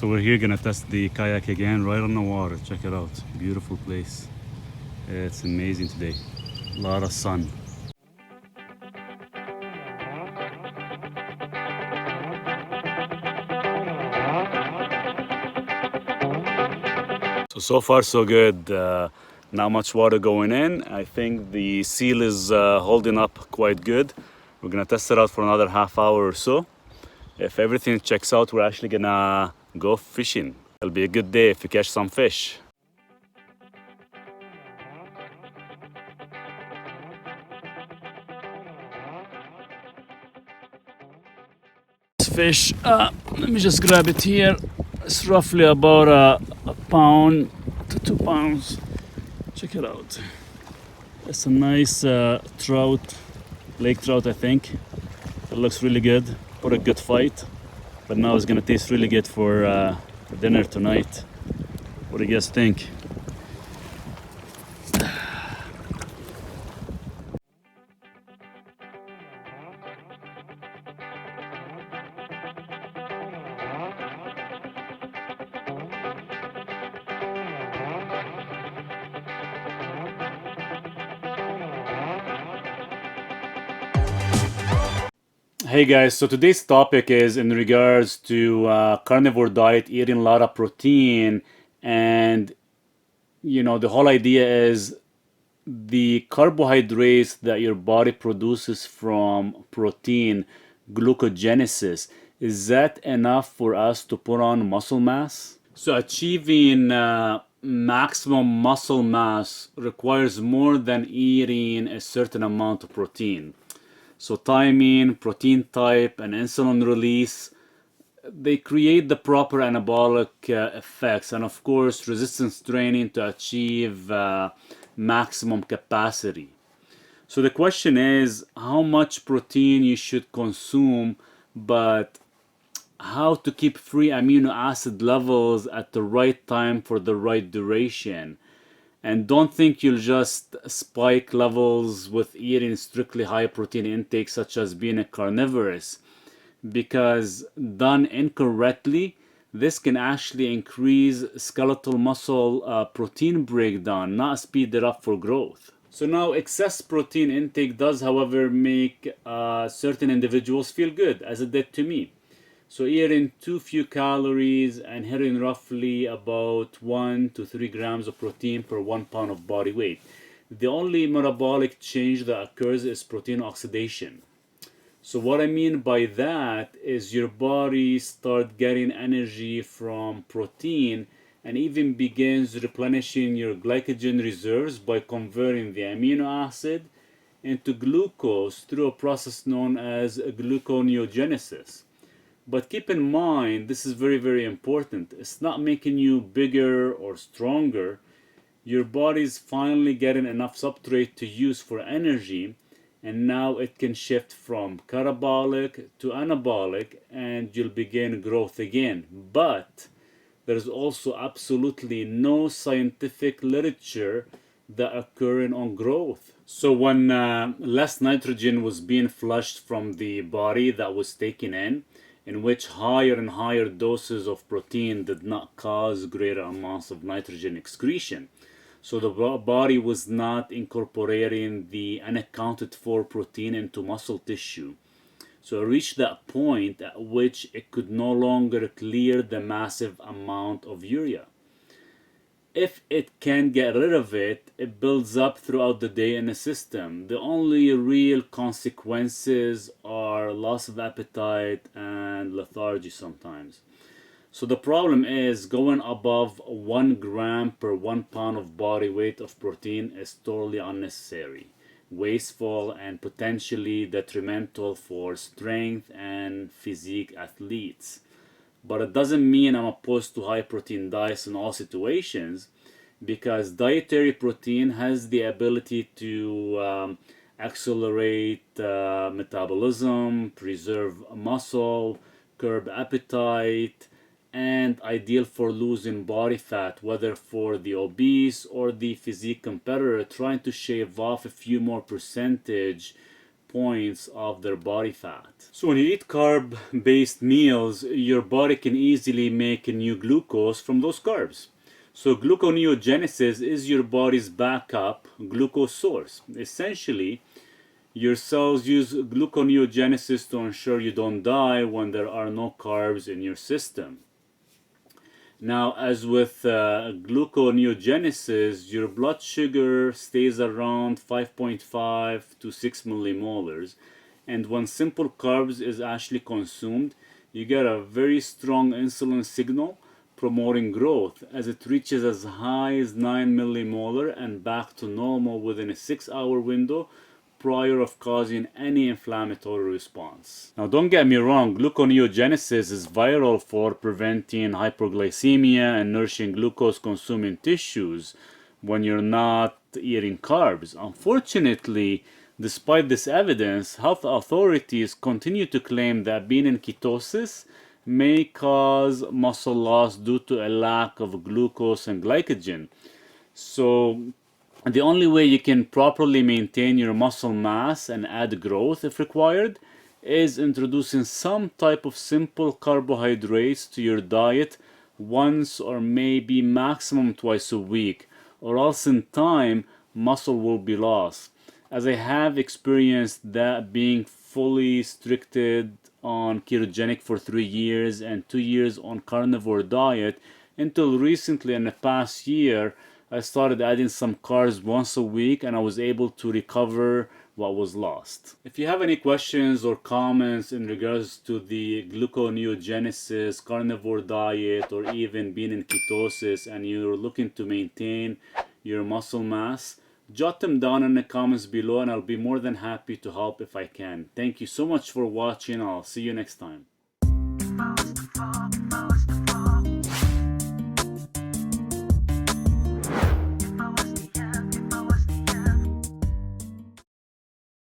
So we're here gonna test the kayak again, right on the water. Check it out, beautiful place. It's amazing today, a lot of sun. So far so good. Not much water going in. I think the seal is holding up quite good. We're gonna test it out for another half hour or so. If everything checks out, we're actually gonna go fishing. It'll be a good day if you catch some fish. This fish, let me just grab it here. It's roughly about a pound to 2 pounds. Check it out. It's a nice trout, lake trout, I think. It looks really good. Put a good fight, but now it's gonna taste really good for dinner tonight. What do you guys think? Hey guys, so today's topic is in regards to carnivore diet, eating a lot of protein, and the whole idea is the carbohydrates that your body produces from protein, glucogenesis, is that enough for us to put on muscle mass? So achieving maximum muscle mass requires more than eating a certain amount of protein. So timing, protein type, and insulin release, they create the proper anabolic effects, and of course resistance training to achieve maximum capacity. So the question is how much protein you should consume, but how to keep free amino acid levels at the right time for the right duration. And don't think you'll just spike levels with eating strictly high protein intake, such as being a carnivorous, because done incorrectly, this can actually increase skeletal muscle protein breakdown, not speed it up for growth. So now excess protein intake does, however, make certain individuals feel good, as it did to me. So eating too few calories and hitting roughly about 1 to 3 grams of protein per 1 pound of body weight. The only metabolic change that occurs is protein oxidation. So what I mean by that is your body starts getting energy from protein and even begins replenishing your glycogen reserves by converting the amino acid into glucose through a process known as gluconeogenesis. But keep in mind, this is very, very important. It's not making you bigger or stronger. Your body's finally getting enough substrate to use for energy, and now it can shift from catabolic to anabolic, and you'll begin growth again. But there's also absolutely no scientific literature that occurring on growth. So when less nitrogen was being flushed from the body that was taken in which higher and higher doses of protein did not cause greater amounts of nitrogen excretion. So the body was not incorporating the unaccounted for protein into muscle tissue. So it reached that point at which it could no longer clear the massive amount of urea. If it can get rid of it, it builds up throughout the day in the system. The only real consequences are loss of appetite and lethargy sometimes. So the problem is going above 1 gram per 1 pound of body weight of protein is totally unnecessary, wasteful, and potentially detrimental for strength and physique athletes. But it doesn't mean I'm opposed to high protein diets in all situations, because dietary protein has the ability to accelerate metabolism, preserve muscle, curb appetite, and ideal for losing body fat, whether for the obese or the physique competitor trying to shave off a few more percentage points of their body fat. So when you eat carb-based meals, your body can easily make new glucose from those carbs. So gluconeogenesis is your body's backup glucose source. Essentially, your cells use gluconeogenesis to ensure you don't die when there are no carbs in your system. Now, as with gluconeogenesis, your blood sugar stays around 5.5 to 6 millimolars. And when simple carbs is actually consumed, you get a very strong insulin signal promoting growth as it reaches as high as 9 millimolar and back to normal within a 6-hour window prior of causing any inflammatory response. Now don't get me wrong, gluconeogenesis is vital for preventing hyperglycemia and nourishing glucose consuming tissues when you're not eating carbs. Unfortunately, despite this evidence, health authorities continue to claim that being in ketosis may cause muscle loss due to a lack of glucose and glycogen. So the only way you can properly maintain your muscle mass and add growth if required is introducing some type of simple carbohydrates to your diet once or maybe maximum twice a week, or else in time muscle will be lost. As I have experienced that being fully restricted on ketogenic for 3 years and 2 years on carnivore diet until recently in the past year, I started adding some carbs once a week and I was able to recover what was lost. If you have any questions or comments in regards to the gluconeogenesis, carnivore diet, or even being in ketosis and you're looking to maintain your muscle mass, jot them down in the comments below and I'll be more than happy to help if I can. Thank you so much for watching. I'll see you next time.